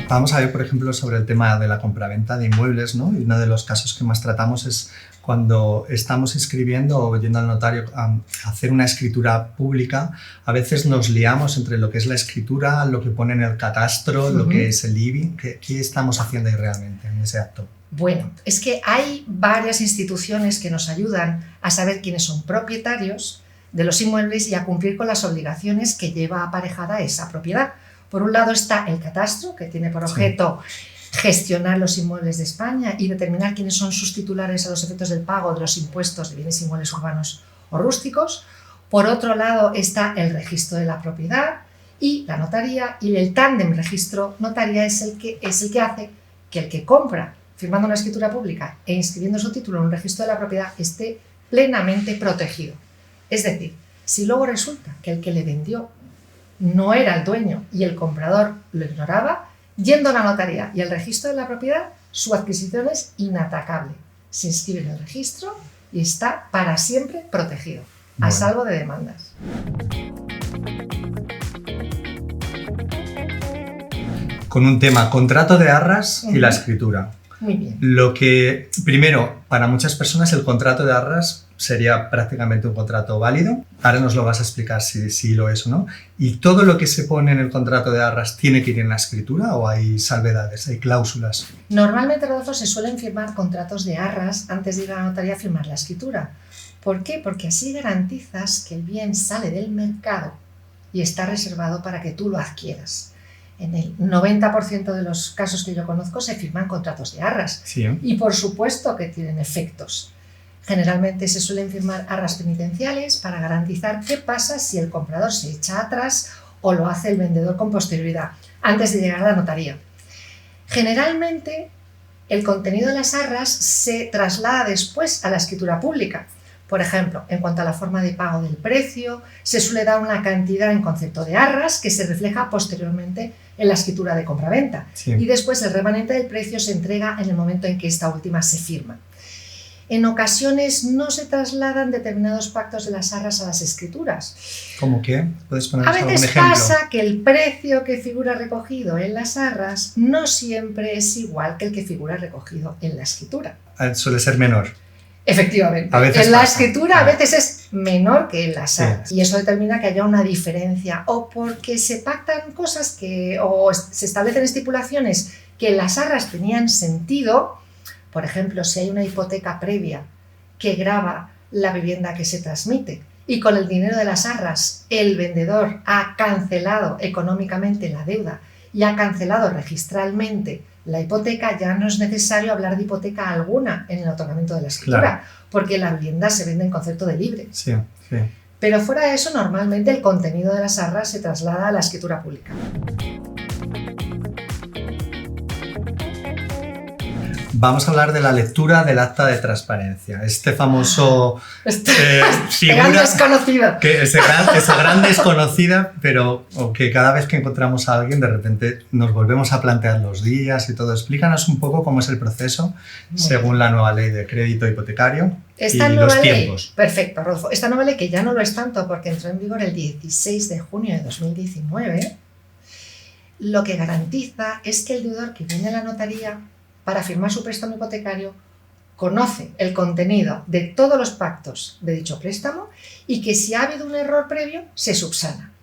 Vamos a ver, por ejemplo, sobre el tema de la compraventa de inmuebles, ¿no? Y uno de los casos que más tratamos es cuando estamos inscribiendo o yendo al notario a hacer una escritura pública. A veces nos liamos entre lo que es la escritura, lo que pone en el catastro, lo que es el IBI. ¿Qué estamos haciendo ahí realmente en ese acto? Bueno, es que hay varias instituciones que nos ayudan a saber quiénes son propietarios de los inmuebles y a cumplir con las obligaciones que lleva aparejada esa propiedad. Por un lado está el catastro, que tiene por objeto gestionar los inmuebles de España y determinar quiénes son sus titulares a los efectos del pago de los impuestos de bienes inmuebles urbanos o rústicos. Por otro lado está el registro de la propiedad y la notaría, y el tándem registro-notaría es el que hace que el que compra, firmando una escritura pública e inscribiendo su título en un registro de la propiedad, esté plenamente protegido. Es decir, si luego resulta que el que le vendió no era el dueño y el comprador lo ignoraba, yendo a la notaría y al registro de la propiedad, su adquisición es inatacable. Se inscribe en el registro y está para siempre protegido, a salvo de demandas. Con un tema, contrato de arras y la escritura. Muy bien. Lo que, primero, para muchas personas el contrato de arras sería prácticamente un contrato válido. Ahora nos lo vas a explicar si lo es o no. ¿Y todo lo que se pone en el contrato de arras tiene que ir en la escritura o hay salvedades, hay cláusulas? Normalmente, Rodolfo, se suelen firmar contratos de arras antes de ir a la notaría a firmar la escritura. ¿Por qué? Porque así garantizas que el bien sale del mercado y está reservado para que tú lo adquieras. En el 90% de los casos que yo conozco se firman contratos de arras. Sí. Y por supuesto que tienen efectos. Generalmente se suelen firmar arras penitenciales para garantizar qué pasa si el comprador se echa atrás o lo hace el vendedor con posterioridad, antes de llegar a la notaría. Generalmente el contenido de las arras se traslada después a la escritura pública. Por ejemplo, en cuanto a la forma de pago del precio, se suele dar una cantidad en concepto de arras que se refleja posteriormente en la escritura de compraventa. Sí. Y después el remanente del precio se entrega en el momento en que esta última se firma. En ocasiones no se trasladan determinados pactos de las arras a las escrituras. ¿Cómo qué? ¿Puedes ponernos algún veces ejemplo? pasa que el precio que figura recogido en las arras no siempre es igual que el que figura recogido en la escritura. Suele ser menor. Efectivamente, A veces en la pasa. escritura a veces es menor que en las arras, Sí. y eso determina que haya una diferencia, o porque se pactan cosas o se establecen estipulaciones que en las arras tenían sentido. Por ejemplo, si hay una hipoteca previa que grava la vivienda que se transmite y con el dinero de las arras el vendedor ha cancelado económicamente la deuda y ha cancelado registralmente la hipoteca, ya no es necesario hablar de hipoteca alguna en el otorgamiento de la escritura, Claro. porque la vivienda se vende en concepto de libre. Sí, sí. Pero fuera de eso, normalmente el contenido de las arras se traslada a la escritura pública. Vamos a hablar de la lectura del acta de transparencia. Este famoso Gran desconocido. Esa gran desconocida, pero que cada vez que encontramos a alguien de repente nos volvemos a plantear los días y todo. Explícanos un poco cómo es el proceso según la nueva ley de crédito hipotecario y los tiempos. Perfecto, Rodolfo. Esta nueva ley, que ya no lo es tanto porque entró en vigor el 16 de junio de 2019, lo que garantiza es que el deudor que viene a la notaría para firmar su préstamo hipotecario conoce el contenido de todos los pactos de dicho préstamo y que si ha habido un error previo se subsana.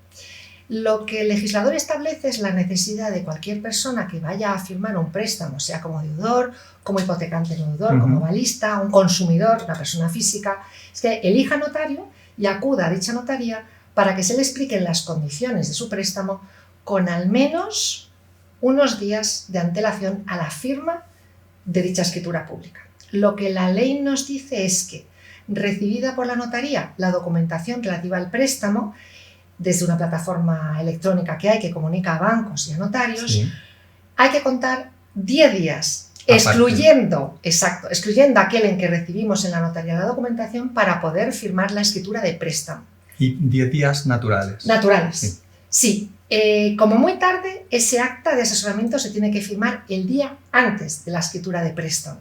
Lo que el legislador establece es la necesidad de cualquier persona que vaya a firmar un préstamo, sea como deudor, como hipotecante no deudor, como avalista, un consumidor, una persona física, es que elija notario y acuda a dicha notaría para que se le expliquen las condiciones de su préstamo con al menos unos días de antelación a la firma de dicha escritura pública. Lo que la ley nos dice es que, recibida por la notaría la documentación relativa al préstamo, desde una plataforma electrónica que hay que comunica a bancos y a notarios, Sí. hay que contar 10 días, excluyendo aquel en que recibimos en la notaría la documentación para poder firmar la escritura de préstamo. Y 10 días naturales. Naturales. Sí. Como muy tarde, ese acta de asesoramiento se tiene que firmar el día antes de la escritura de préstamo.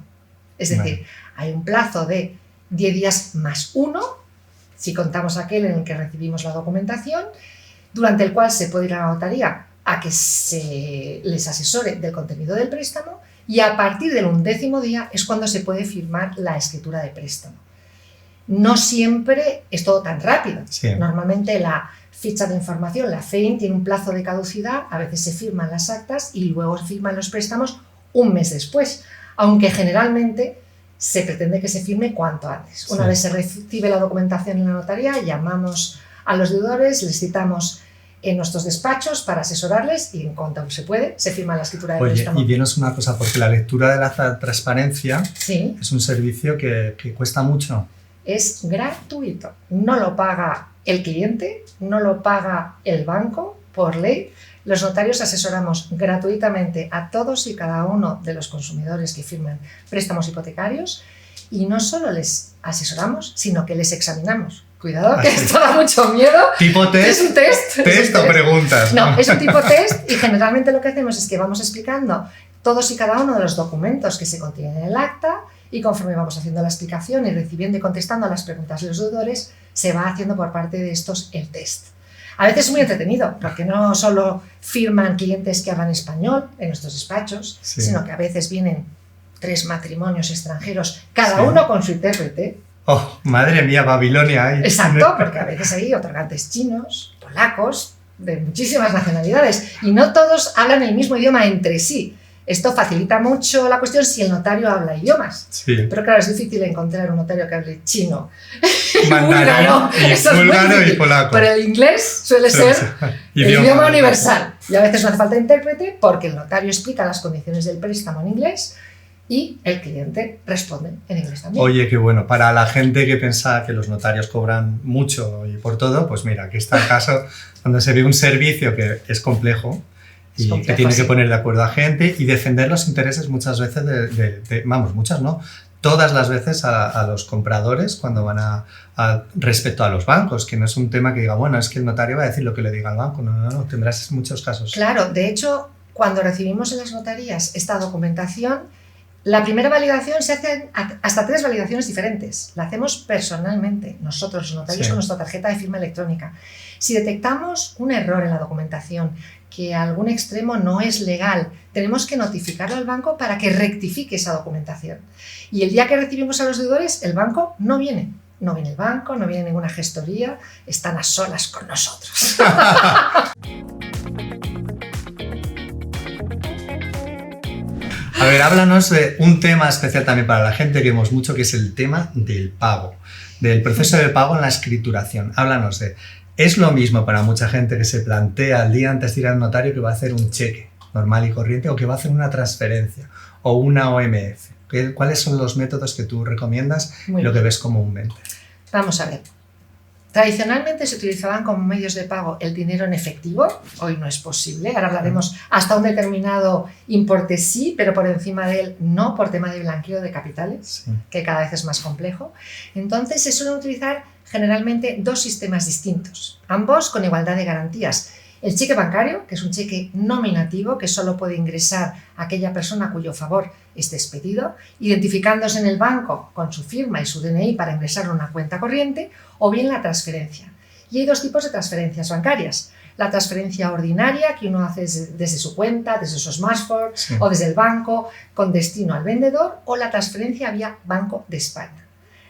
Es decir, hay un plazo de 10 días más 1, si contamos aquel en el que recibimos la documentación, durante el cual se puede ir a la notaría a que se les asesore del contenido del préstamo, y a partir del 11º día es cuando se puede firmar la escritura de préstamo. No siempre es todo tan rápido. Sí. Normalmente la ficha de información, la FEIN, tiene un plazo de caducidad, a veces se firman las actas y luego se firman los préstamos un mes después, aunque generalmente se pretende que se firme cuanto antes. Una vez se recibe la documentación en la notaría, llamamos a los deudores, les citamos en nuestros despachos para asesorarles y en cuanto se puede, se firma la escritura de préstamo. Oye, y dinos una cosa, porque la lectura de la transparencia Sí. es un servicio que cuesta mucho. Es gratuito, no lo paga el cliente, no lo paga el banco por ley. Los notarios asesoramos gratuitamente a todos y cada uno de los consumidores que firman préstamos hipotecarios, y no solo les asesoramos, sino que les examinamos. Cuidado, que esto da mucho miedo. ¿Tipo test? ¿Es un test? ¿Test o preguntas? No, es un tipo test, y generalmente lo que hacemos es que vamos explicando todos y cada uno de los documentos que se contienen en el acta, y conforme vamos haciendo la explicación y recibiendo y contestando a las preguntas de los deudores, se va haciendo por parte de estos el test. A veces es muy entretenido, porque no solo firman clientes que hablan español en nuestros despachos, sino que a veces vienen 3 matrimonios extranjeros, cada uno con su intérprete. ¡Oh, madre mía, Babilonia! Hay. Exacto, porque a veces hay otorgantes chinos, polacos, de muchísimas nacionalidades, y no todos hablan el mismo idioma entre sí. Esto facilita mucho la cuestión si el notario habla idiomas. Sí. Pero claro, es difícil encontrar un notario que hable chino, mandarín, búlgaro y polaco. Pero el inglés suele ser el idioma universal. Y a veces no hace falta intérprete, porque el notario explica las condiciones del préstamo en inglés y el cliente responde en inglés también. Oye, qué bueno. Para la gente que piensa que los notarios cobran mucho y por todo, pues mira, aquí está el caso cuando se ve un servicio que es complejo y que tiene que poner de acuerdo a gente y defender los intereses muchas veces vamos, muchas no, todas las veces a los compradores cuando van respecto a los bancos, que no es un tema que diga, bueno, es que el notario va a decir lo que le diga al banco, no, tendrás muchos casos. Claro, de hecho, cuando recibimos en las notarías esta documentación, la primera validación se hace hasta 3 validaciones diferentes. La hacemos personalmente, nosotros los notarios, con nuestra tarjeta de firma electrónica. Si detectamos un error en la documentación, que algún extremo no es legal, tenemos que notificarlo al banco para que rectifique esa documentación. Y el día que recibimos a los deudores, el banco no viene. No viene el banco, no viene ninguna gestoría, están a solas con nosotros. A ver, háblanos de un tema especial también para la gente que vemos mucho, que es el tema del pago, del proceso de pago en la escrituración. Háblanos de... ¿Es lo mismo para mucha gente que se plantea el día antes de ir al notario que va a hacer un cheque normal y corriente o que va a hacer una transferencia o una OMF? ¿Cuáles son los métodos que tú recomiendas y lo que ves comúnmente? Vamos a ver. Tradicionalmente se utilizaban como medios de pago el dinero en efectivo, hoy no es posible, ahora hablaremos hasta un determinado importe sí, pero por encima de él no, por tema de blanqueo de capitales, que cada vez es más complejo. Entonces se suelen utilizar generalmente 2 sistemas distintos, ambos con igualdad de garantías. El cheque bancario, que es un cheque nominativo que solo puede ingresar aquella persona a cuyo favor esté expedido, identificándose en el banco con su firma y su DNI para ingresarlo a una cuenta corriente, o bien la transferencia. Y hay 2 tipos de transferencias bancarias. La transferencia ordinaria, que uno hace desde su cuenta, desde su smartphone o desde el banco, con destino al vendedor, o la transferencia vía Banco de España.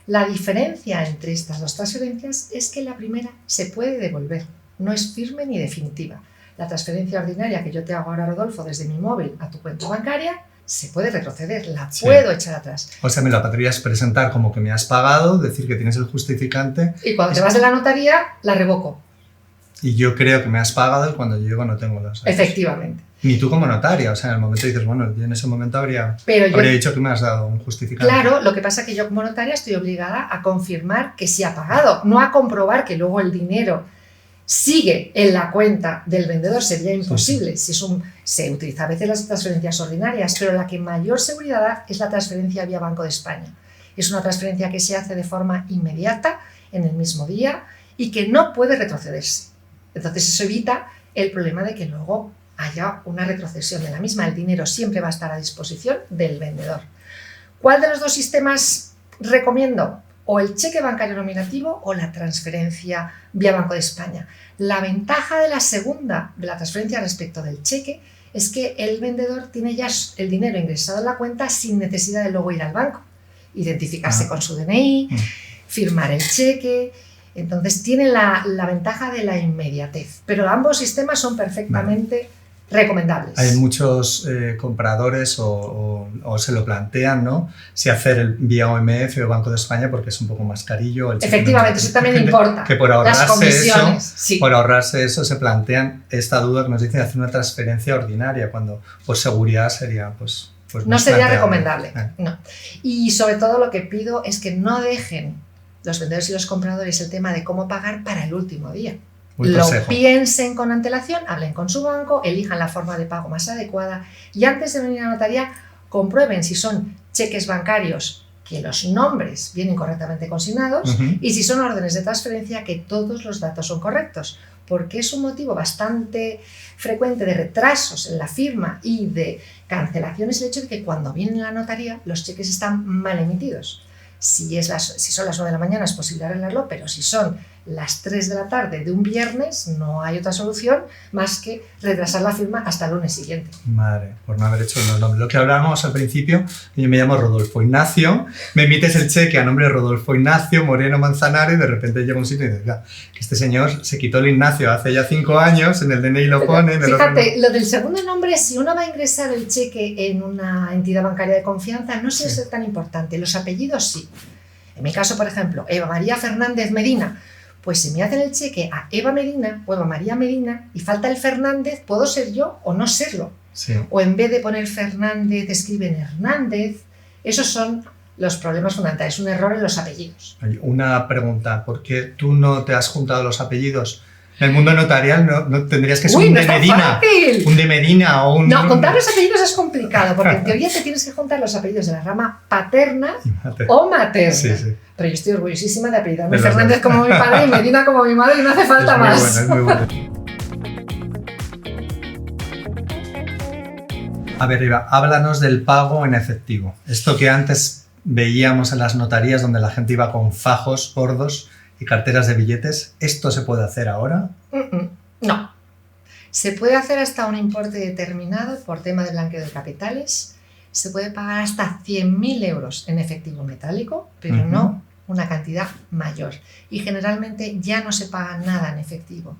La diferencia entre estas 2 transferencias es que la primera se puede devolver, no es firme ni definitiva. La transferencia ordinaria que yo te hago ahora, Rodolfo, desde mi móvil a tu cuenta bancaria, se puede retroceder, la puedo echar atrás. O sea, me la podrías presentar como que me has pagado, decir que tienes el justificante. Y cuando te vas de la notaría, la revoco. Y yo creo que me has pagado y cuando llego no tengo los datos. Efectivamente. Ni tú como notaria, o sea, en el momento dices, bueno, yo en ese momento habría dicho que me has dado un justificante. Claro, lo que pasa es que yo como notaria estoy obligada a confirmar que sí ha pagado, no a comprobar que luego el dinero sigue en la cuenta del vendedor, sería imposible. Si se utiliza a veces las transferencias ordinarias, pero la que mayor seguridad da es la transferencia vía Banco de España. Es una transferencia que se hace de forma inmediata, en el mismo día, y que no puede retrocederse. Entonces eso evita el problema de que luego haya una retrocesión de la misma. El dinero siempre va a estar a disposición del vendedor. ¿Cuál de los 2 sistemas recomiendo? o el cheque bancario nominativo o la transferencia vía Banco de España. La ventaja de la segunda, de la transferencia respecto del cheque, es que el vendedor tiene ya el dinero ingresado en la cuenta sin necesidad de luego ir al banco, identificarse con su DNI, firmar el cheque. Entonces tiene la ventaja de la inmediatez, pero ambos sistemas son perfectamente recomendables. Hay muchos compradores o se lo plantean, ¿no? Si hacer el vía OMF o Banco de España porque es un poco más carillo. Efectivamente, eso también importa. Que por ahorrarse las comisiones, eso, sí. Por ahorrarse eso se plantean esta duda que nos dice de hacer una transferencia ordinaria cuando por seguridad sería pues no sería recomendable. No. Y sobre todo lo que pido es que no dejen los vendedores y los compradores el tema de cómo pagar para el último día. Lo piensen con antelación, hablen con su banco, elijan la forma de pago más adecuada y antes de venir a la notaría comprueben si son cheques bancarios que los nombres vienen correctamente consignados y si son órdenes de transferencia que todos los datos son correctos, porque es un motivo bastante frecuente de retrasos en la firma y de cancelaciones el hecho de que cuando vienen a la notaría los cheques están mal emitidos. Si son las 9 de la mañana es posible arreglarlo, pero si son las 3 de la tarde de un viernes no hay otra solución más que retrasar la firma hasta el lunes siguiente. Madre, por no haber hecho los nombres. Lo que hablábamos al principio, yo me llamo Rodolfo Ignacio, me emites el cheque a nombre de Rodolfo Ignacio Moreno Manzanares y de repente llega un sitio y dices, que este señor se quitó el Ignacio hace ya 5 años, en el DNI lo pone. Fíjate, lo del segundo nombre, si uno va a ingresar el cheque en una entidad bancaria de confianza, no suele ser tan importante. Los apellidos sí. En mi caso, por ejemplo, Eva María Fernández Medina, pues si me hacen el cheque a Eva Medina o Eva María Medina y falta el Fernández, puedo ser yo o no serlo. Sí. O en vez de poner Fernández, escriben Hernández. Esos son los problemas fundamentales, un error en los apellidos. Una pregunta, ¿por qué tú no te has juntado los apellidos? En el mundo notarial no tendrías que ser un de Medina. Un de Medina o un... No, contar los apellidos es complicado, porque en teoría te tienes que juntar los apellidos de la rama paterna o materna. Sí, sí. Pero yo estoy orgullosísima de apellidarme Fernández como mi padre y Medina como mi madre y no hace falta más. Es muy bueno. A ver, Eva, háblanos del pago en efectivo. Esto que antes veíamos en las notarías donde la gente iba con fajos gordos y carteras de billetes, ¿esto se puede hacer ahora? No. Se puede hacer hasta un importe determinado por tema de blanqueo de capitales. Se puede pagar hasta 100.000 euros en efectivo metálico, pero no una cantidad mayor. Y generalmente ya no se paga nada en efectivo,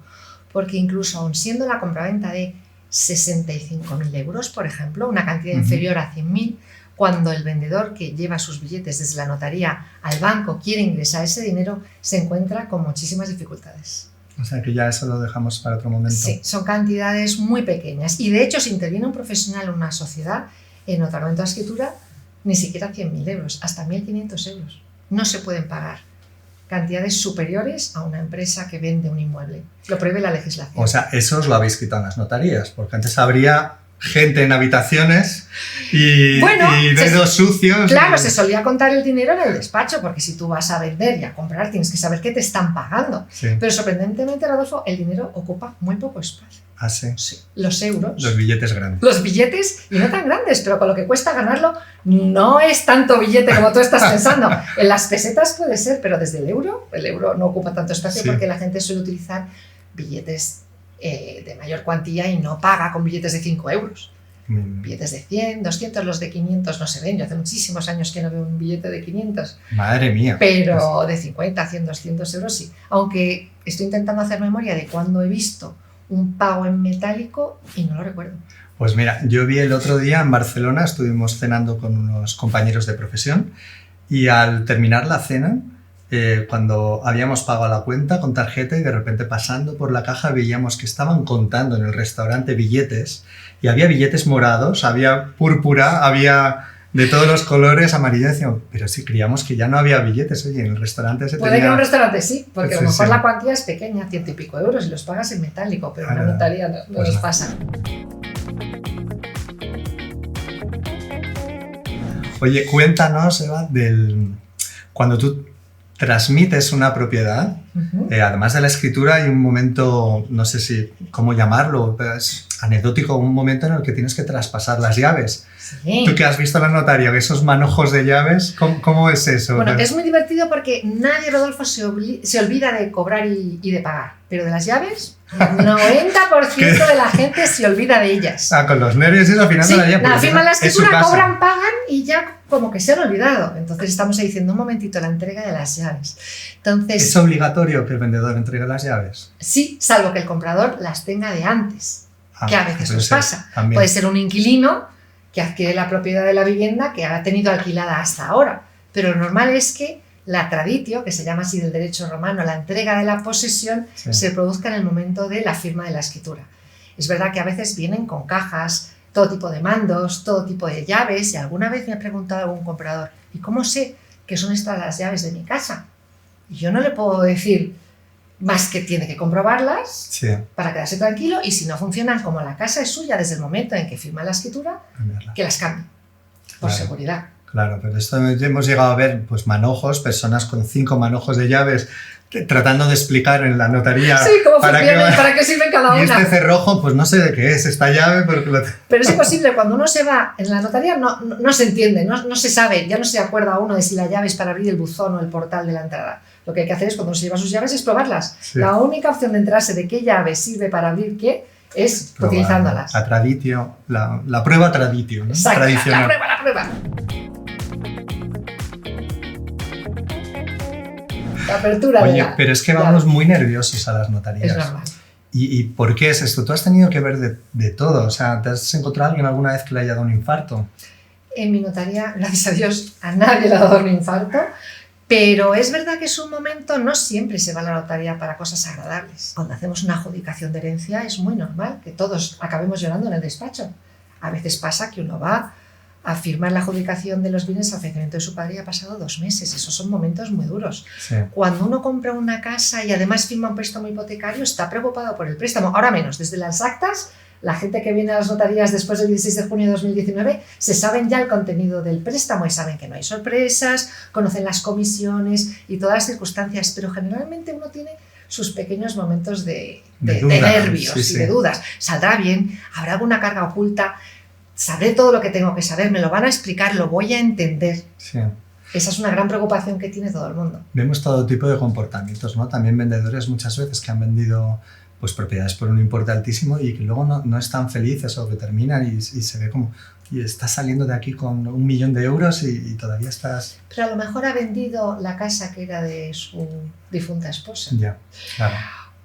porque incluso aun siendo la compraventa de 65.000 euros, por ejemplo, una cantidad inferior a 100.000, cuando el vendedor que lleva sus billetes desde la notaría al banco quiere ingresar ese dinero, se encuentra con muchísimas dificultades. O sea que ya eso lo dejamos para otro momento. Sí, son cantidades muy pequeñas. Y de hecho, si interviene un profesional en una sociedad, en otorgamiento de escritura, ni siquiera 100.000 euros, hasta 1.500 euros. No se pueden pagar cantidades superiores a una empresa que vende un inmueble. Lo prohíbe la legislación. O sea, eso os lo habéis quitado en las notarías, porque antes habría gente en habitaciones y dedos sucios. Claro, se solía contar el dinero en el despacho, porque si tú vas a vender y a comprar tienes que saber qué te están pagando. Sí. Pero sorprendentemente, Rodolfo, el dinero ocupa muy poco espacio. ¿Ah, sí? Sí. Los euros. Los billetes grandes. Los billetes, y no tan grandes, pero con lo que cuesta ganarlo, no es tanto billete como tú estás pensando. En las pesetas puede ser, pero desde el euro no ocupa tanto espacio porque la gente suele utilizar billetes de mayor cuantía y no paga con billetes de 5 euros. Billetes de 100, 200, los de 500 no se ven. Yo hace muchísimos años que no veo un billete de 500. Madre mía. Pero de 50, 100, 200 euros sí. Aunque estoy intentando hacer memoria de cuando he visto un pago en metálico y no lo recuerdo. Pues mira, yo vi el otro día en Barcelona, estuvimos cenando con unos compañeros de profesión y al terminar la cena, cuando habíamos pagado la cuenta con tarjeta y de repente pasando por la caja veíamos que estaban contando en el restaurante billetes y había billetes morados, había púrpura, había de todos los colores, amarillo, decíamos, pero sí, creíamos que ya no había billetes, oye, en el restaurante se tenía... Puede que en un restaurante sí, porque a lo mejor la cuantía es pequeña, 100 y pico euros y los pagas en metálico, pero en una notaría no pues nos pasa. Oye, cuéntanos, Eva, cuando tú transmites una propiedad, además de la escritura hay un momento, no sé si cómo llamarlo, pero es anecdótico, un momento en el que tienes que traspasar las llaves. Sí. Tú que has visto en la notaria, esos manojos de llaves, ¿cómo es eso? Bueno, es muy divertido porque nadie, Rodolfo, se olvida de cobrar y de pagar, pero de las llaves, 90% de la gente se olvida de ellas. Con los nervios y eso, al final Sí, de la llave. nada, firman la escritura, casa. cobran, pagan y ya como que se han olvidado. Entonces estamos ahí diciendo un momentito la entrega de las llaves. Entonces, ¿Es obligatorio que el vendedor entregue las llaves? sí, salvo que el comprador las tenga de antes, que a veces nos pasa. También. Puede ser un inquilino que adquiere la propiedad de la vivienda que ha tenido alquilada hasta ahora, pero lo normal es que la traditio, que se llama así del derecho romano, la entrega de la posesión, Sí. se produzca en el momento de la firma de la escritura. Es verdad que a veces vienen con cajas, todo tipo de mandos, todo tipo de llaves, y alguna vez me ha preguntado algún comprador, ¿y cómo sé que son estas las llaves de mi casa? Y yo no le puedo decir más que tiene que comprobarlas Sí, para quedarse tranquilo, y si no funcionan como la casa es suya desde el momento en que firma la escritura, cambiarla. que las cambie, por Claro. seguridad. Claro, pero esto hemos llegado a ver pues manojos, personas con 5 manojos de llaves tratando de explicar en la notaría Sí, cómo para funciona y qué para qué sirve cada y una. este cerrojo, pues no sé de qué es esta llave, porque Pero es imposible, cuando uno se va en la notaría no se entiende, no se sabe, ya no se acuerda uno de si la llave es para abrir el buzón o el portal de la entrada. Lo que hay que hacer es, cuando se lleva sus llaves, es probarlas. Sí. La única opción de enterarse de qué llave sirve para abrir qué es utilizándolas. La traditio, la prueba traditio, ¿no? Exacto, Tradicional. la prueba. La apertura de Oye, la pero es que llave. vamos muy nerviosos a las notarías. Es normal. ¿Y por qué es esto? Tú has tenido que ver de todo, o sea, ¿te has encontrado a alguien alguna vez que le haya dado un infarto? En mi notaría, gracias a Dios, a nadie le ha dado un infarto, pero es verdad que es un momento, no siempre se va a la notaría para cosas agradables. Cuando hacemos una adjudicación de herencia es muy normal que todos acabemos llorando en el despacho. A veces pasa que uno va a firmar la adjudicación de los bienes al fallecimiento de su padre y ha pasado 2 meses. Esos son momentos muy duros. Sí. Cuando uno compra una casa y además firma un préstamo hipotecario, está preocupado por el préstamo. Ahora menos, desde las actas, la gente que viene a las notarías después del 16 de junio de 2019 se saben ya el contenido del préstamo y saben que no hay sorpresas, conocen las comisiones y todas las circunstancias, pero generalmente uno tiene sus pequeños momentos de duda, nervios sí, y sí. de dudas. ¿Saldrá bien? ¿Habrá alguna carga oculta? ¿Sabré todo lo que tengo que saber? ¿Me lo van a explicar? ¿Lo voy a entender? Sí. Esa es una gran preocupación que tiene todo el mundo. Vemos todo tipo de comportamientos, ¿no? También vendedores muchas veces que han vendido pues, propiedades por un importe altísimo y que luego no están felices o que terminan y se ve como, y estás saliendo de aquí con 1 millón de euros y todavía estás... Pero a lo mejor ha vendido la casa que era de su difunta esposa. Ya, claro.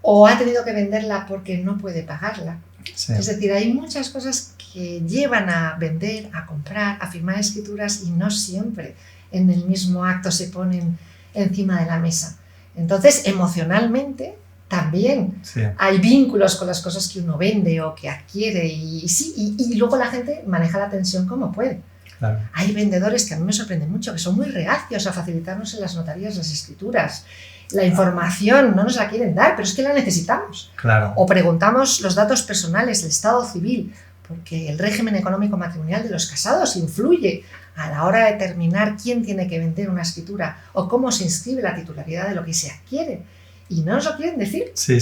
O ha tenido que venderla porque no puede pagarla. Sí. Es decir, hay muchas cosas que llevan a vender, a comprar, a firmar escrituras y no siempre en el mismo acto se ponen encima de la mesa. Entonces, emocionalmente también Sí. hay vínculos con las cosas que uno vende o que adquiere y luego la gente maneja la tensión como puede. Claro. Hay vendedores que a mí me sorprenden mucho, que son muy reacios a facilitarnos en las notarías las escrituras. La información no nos la quieren dar, pero es que la necesitamos. Claro. O preguntamos los datos personales, el estado civil, porque el régimen económico matrimonial de los casados influye a la hora de determinar quién tiene que vender una escritura o cómo se inscribe la titularidad de lo que se adquiere. Y no nos lo quieren decir. Sí,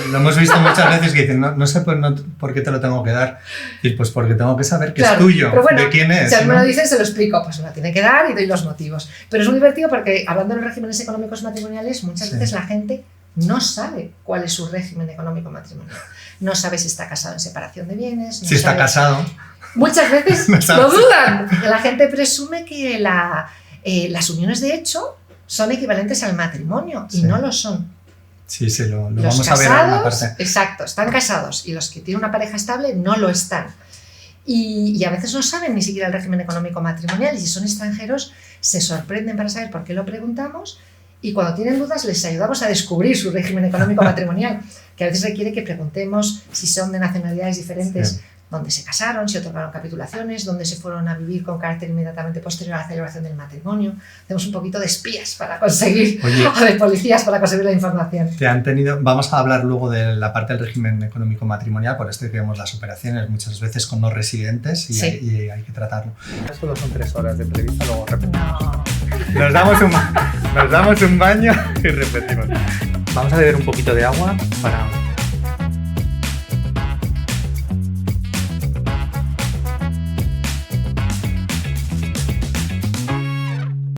lo hemos visto muchas veces que dicen, no sé por qué te lo tengo que dar. Y pues porque tengo que saber que Claro, es tuyo, pero bueno, de quién es. Si a mí me ¿no? lo dicen, se lo explico, pues me lo tiene que dar y doy los motivos. Pero es muy divertido porque hablando de los regímenes económicos matrimoniales, muchas Sí. veces la gente no sabe cuál es su régimen económico matrimonial. No sabe si está casado en separación de bienes. No Si está sabe- casado. Muchas veces No sabe lo si- dudan. La gente presume que las uniones de hecho son equivalentes al matrimonio y Sí. no lo son. Sí, lo Los vamos a ver en una casados, parte. exacto, están casados y los que tienen una pareja estable no lo están. Y a veces no saben ni siquiera el régimen económico matrimonial y si son extranjeros se sorprenden para saber por qué lo preguntamos y cuando tienen dudas les ayudamos a descubrir su régimen económico matrimonial, que a veces requiere que preguntemos si son de nacionalidades diferentes, Sí. dónde se casaron, si otorgaron capitulaciones, dónde se fueron a vivir con carácter inmediatamente posterior a la celebración del matrimonio. Hacemos un poquito de espías para conseguir, Oye. o de policías para conseguir la información. Vamos a hablar luego de la parte del régimen económico matrimonial, por esto que vemos las operaciones muchas veces con no residentes y, Sí. hay que tratarlo. Solo son 3 horas de entrevista, luego repetimos. No. Nos damos un baño y repetimos. Vamos a beber un poquito de agua para